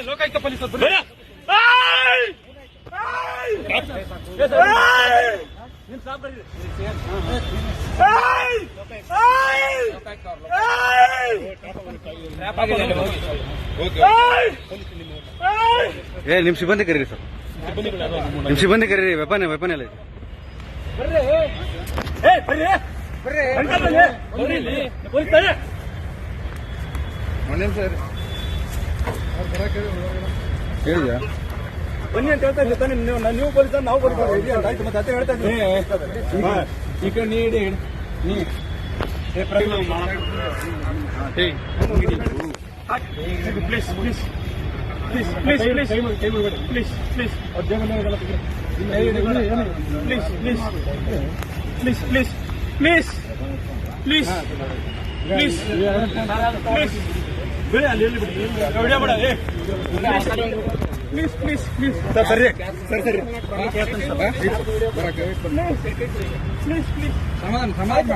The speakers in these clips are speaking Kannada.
ಲೋಕಾಯುಕ್ತ ಪೊಲೀಸರು ನಿಮ್ ಸಿಬ್ಬಂದಿ ಕರೀರಿ ಸರ್, ನಿಮ್ ಸಿಬ್ಬಂದಿ ಕರೀರಿ. ವೆಪನ್ ಎಲ್ಲ ಇದೆ. ಹೇಳಿದ್ಯಾ ಬನ್ನಿ ಅಂತ ಹೇಳ್ತಾ ಇದ್ದೀನಿ. ನೀವು ಪೊಲೀಸ್ ನಾವು ಪೊಲೀಸ್ ಆಯ್ತು. ಮತ್ತೆ ಅದೇ ಹೇಳ್ತಾ ಇದ್ದೀನಿ. ಈ ಕಡೆ ನೀಡಿ please please please please please please please please please please please please please ಬಿಡಿ, ಅಲ್ಲಿ ಬಿಡಿ, ವಿಡಿಯೋ ಮಾಡ. ಪ್ಲೀಸ್ ಪ್ಲೀಸ್ ಪ್ಲೀಸ್ ಸರ್, ಸರಿ ಸರ್, ಸರಿ ಪ್ಲೀಸ್ ಪ್ಲೀಸ್ ಸಮಾಧಾನ ಆಯ್ತು.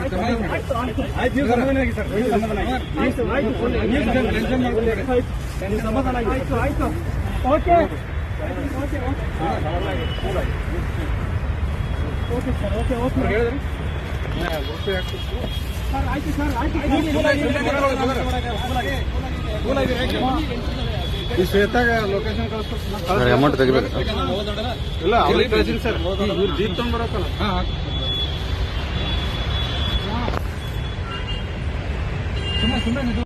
ನೀವು ಸಮಾಧಾನ ಆಗಿ ಸರ್, ಸಮಾಧಾನ ಆಗಿ ಆಯ್ತು. Okay okay sir, okay okay ಹೇಳಿದ್ರಿ ಸರ್. ಆಯ್ತು ಸರ್, ಆಯ್ತು. ಈ ಶ್ವೇತಾಗ ಲೊಕೇಶನ್ ಕಳಿಸ್ತಾರೆ. ಅಮೌಂಟ್ ತೆಗಿಬೇಕು ಇಲ್ಲ, ಅವ್ರಿಗೆ ಕಳಿಸಿರಿ ಸರ್. ಇವ್ರು ಜೀಪ್ ತಗೊಂಡ್ ಬರೋಕಲ್ಲ. ಸುಮ್ಮನೆ